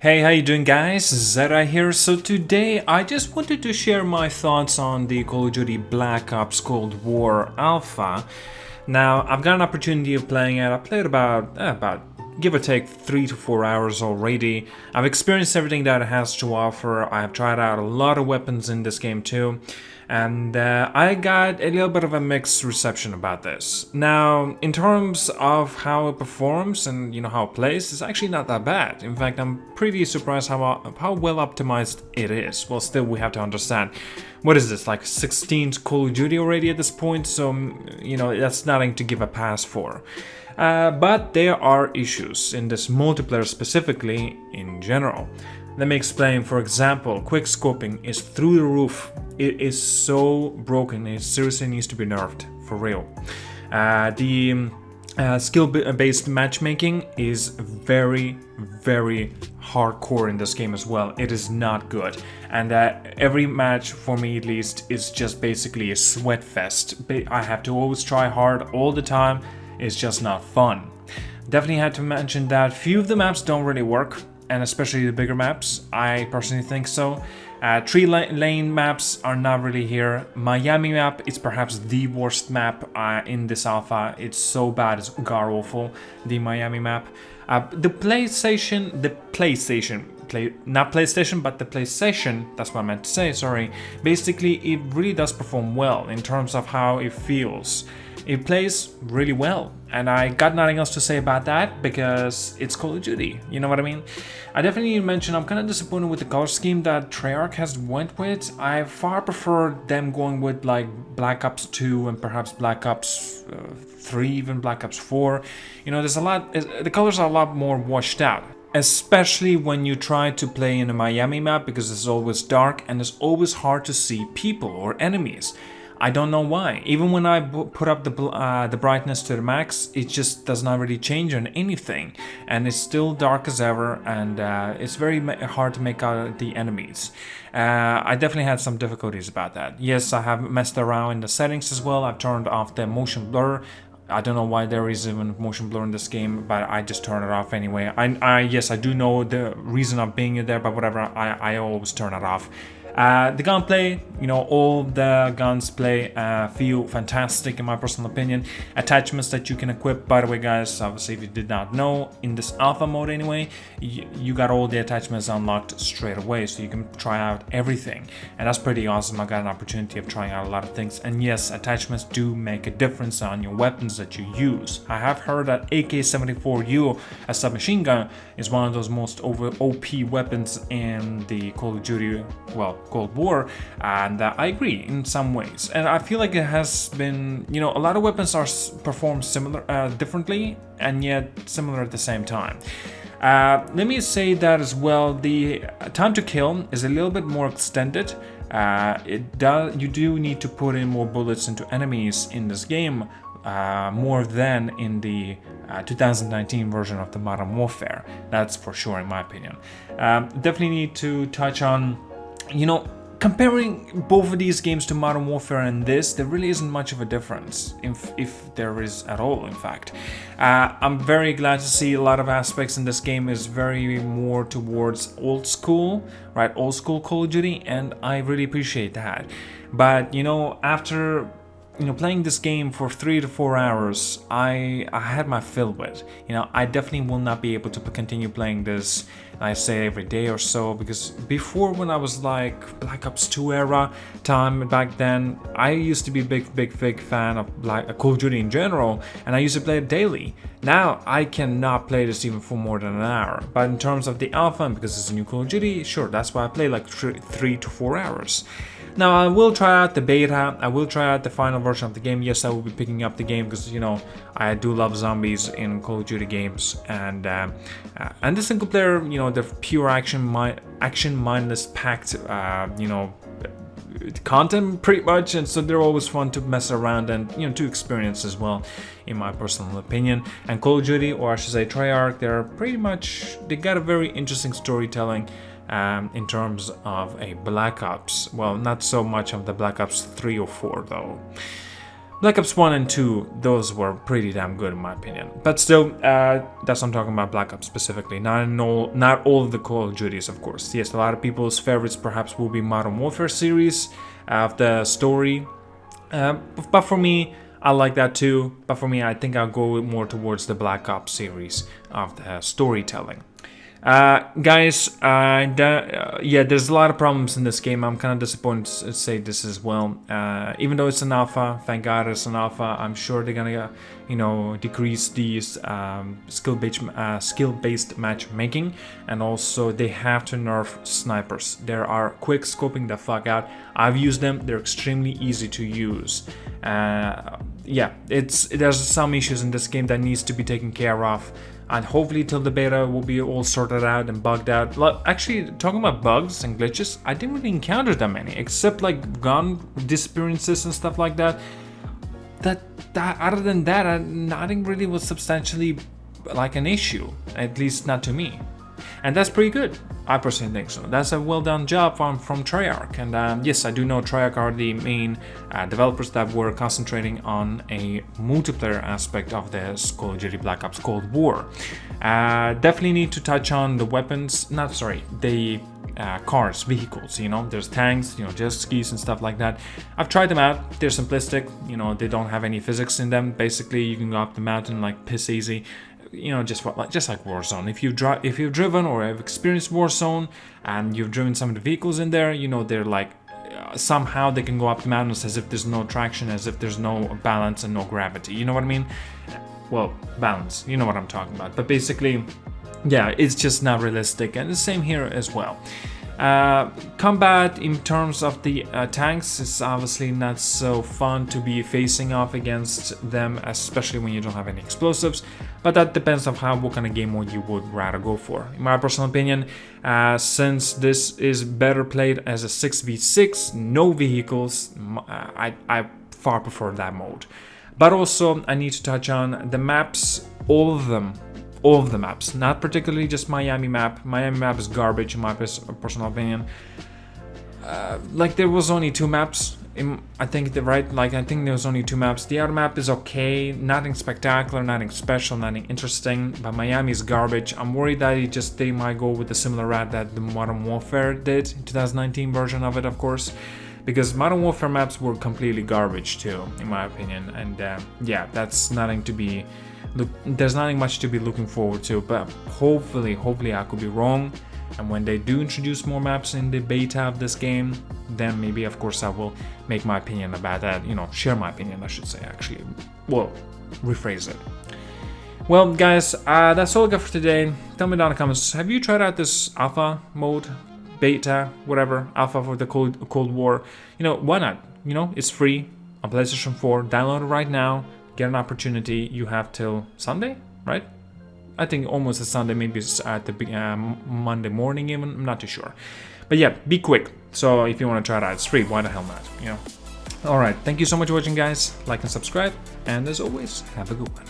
Hey, how you doing, guys? ZDEyE here. So today I just wanted to share my thoughts on the Call of Duty Black Ops Cold War Alpha. Now, I've got an opportunity of playing it. I played about give or take 3 to 4 hours already. I've experienced everything that it has to offer. I have tried out a lot of weapons in this game too, and I got a little bit of a mixed reception about this. Now, in terms of how it performs and how it plays, it's actually not that bad. In fact, I'm pretty surprised how well optimized it is. Well, still, we have to understand, what is this, like 16th Call of Duty already at this point? So that's nothing to give a pass for. But there are issues in this multiplayer, specifically in general. Let me explain. For example, quick scoping is through the roof. It is so broken. It seriously needs to be nerfed, for real. The skill-based matchmaking is very, very hardcore in this game as well. It is not good, and every match, for me at least, is just basically a sweat fest. I have to always try hard all the time. It's just not fun. Definitely had to mention that few of the maps don't really work, and especially the bigger maps. I personally think so. Tree lane maps are not really here. Miami map is perhaps the worst map in this alpha. It's so bad, it's god awful. The Miami map. The PlayStation, not PlayStation, but the PlayStation, that's what I meant to say, sorry. Basically, it really does perform well in terms of how it feels. It plays really well, and I got nothing else to say about that because it's Call of Duty, you know what I mean? I definitely need to mention I'm kind of disappointed with the color scheme that Treyarch has went with. I far prefer them going with like Black Ops 2 and perhaps Black Ops 3, even Black Ops 4. There's a lot, the colors are a lot more washed out. Especially when you try to play in a Miami map, because it's always dark and it's always hard to see people or enemies. I don't know why. Even when I put up the brightness to the max, it just does not really change on anything, and it's still dark as ever, and it's very hard to make out the enemies. I definitely had some difficulties about that. Yes, I have messed around in the settings as well. I've turned off the motion blur. I don't know why there is even motion blur in this game, but I just turn it off anyway. Yes, I do know the reason of being there, but whatever, I always turn it off. The gunplay, all the guns feel fantastic in my personal opinion. Attachments that you can equip, by the way, guys, obviously if you did not know, in this alpha mode anyway, you got all the attachments unlocked straight away, so you can try out everything, and that's pretty awesome. I got an opportunity of trying out a lot of things, and yes, attachments do make a difference on your weapons that you use. I have heard that AK-74U, a submachine gun, is one of those most OP weapons in the Call of Duty, Cold War, and I agree in some ways. And I feel like it has been, a lot of weapons are performed differently, and yet similar at the same time. Let me say that as well. The time to kill is a little bit more extended. You do need to put in more bullets into enemies in this game, more than in the 2019 version of the Modern Warfare. That's for sure, in my opinion. Definitely need to touch on, comparing both of these games to Modern Warfare and this, there really isn't much of a difference, if there is at all, in fact. I'm very glad to see a lot of aspects in this game is very more towards old school, right? Old school Call of Duty, and I really appreciate that. But, after playing this game for 3 to 4 hours, I had my fill with. I definitely will not be able to continue playing this, I say, every day or so, because before, when I was like Black Ops 2 era time back then, I used to be big fan of Call of Duty in general, and I used to play it daily. Now I cannot play this even for more than an hour. But in terms of the alpha, and because it's a new Call of Duty, sure, that's why I play like 3 to 4 hours. Now, I will try out the beta, I will try out the final version of the game. Yes, I will be picking up the game because, I do love zombies in Call of Duty games. And the single player, the pure action mindless packed, content pretty much. And so they're always fun to mess around and, to experience as well, in my personal opinion. And Call of Duty, or I should say Treyarch, they got a very interesting storytelling. In terms of a Black Ops. Well, not so much of the Black Ops 3 or 4 though. Black Ops 1 and 2, those were pretty damn good in my opinion. But still, that's what I'm talking about Black Ops specifically. Not all of the Call of Duties, of course. Yes, a lot of people's favorites perhaps will be Modern Warfare series of the story. But for me, I like that too. But for me, I think I'll go more towards the Black Ops series of the storytelling. Guys, yeah, there's a lot of problems in this game. I'm kind of disappointed to say this as well. Even though it's an alpha, thank God it's an alpha. I'm sure they're gonna, decrease these skill-based matchmaking, and also they have to nerf snipers. There are quick scoping the fuck out. I've used them. They're extremely easy to use. Yeah, there's some issues in this game that needs to be taken care of. And hopefully till the beta will be all sorted out and bugged out. Actually, talking about bugs and glitches, I didn't really encounter that many, except like gun disappearances and stuff like that. Other than that, nothing really was substantially like an issue, at least not to me. And that's pretty good. I personally think so. That's a well done job from Treyarch. And yes, I do know Treyarch are the main developers that were concentrating on a multiplayer aspect of the Call of Duty Black Ops Cold War. Definitely need to touch on the weapons, the cars, vehicles, there's tanks, jet skis and stuff like that. I've tried them out. They're simplistic, they don't have any physics in them. Basically, you can go up the mountain like piss easy. Just like Warzone. If you've driven or have experienced Warzone and you've driven some of the vehicles in there, they're like somehow they can go up the mountains as if there's no traction, as if there's no balance and no gravity. You know what I mean? Well, balance. You know what I'm talking about. But basically, yeah, it's just not realistic, and the same here as well. Combat in terms of the tanks is obviously not so fun to be facing off against them, especially when you don't have any explosives, but that depends on what kind of game mode you would rather go for. In my personal opinion, since this is better played as a 6v6, no vehicles, I far prefer that mode. But also I need to touch on the maps, all of the maps, not particularly just Miami map. Miami map is garbage in my personal opinion. Like there was only 2 maps. I think there was only 2 maps. The other map is okay, nothing spectacular, nothing special, nothing interesting. But Miami is garbage. I'm worried that they might go with a similar route that the Modern Warfare did, 2019 version of it, of course. Because Modern Warfare maps were completely garbage too, in my opinion. And yeah, that's nothing to be. There's nothing much to be looking forward to, but hopefully I could be wrong. And when they do introduce more maps in the beta of this game, then maybe of course I will make my opinion about that, share my opinion I should say actually. Well, rephrase it. Well guys, that's all I got for today. Tell me down in the comments, have you tried out this alpha mode, beta, whatever, alpha for the Cold War? Why not? It's free on PlayStation 4, download it right now. Get an opportunity. You have till Sunday, right? I think almost a Sunday, maybe it's at the Monday morning even, I'm not too sure. But yeah, be quick. So if you want to try it out, it's free, why the hell not, Alright, thank you so much for watching guys, like and subscribe, and as always, have a good one.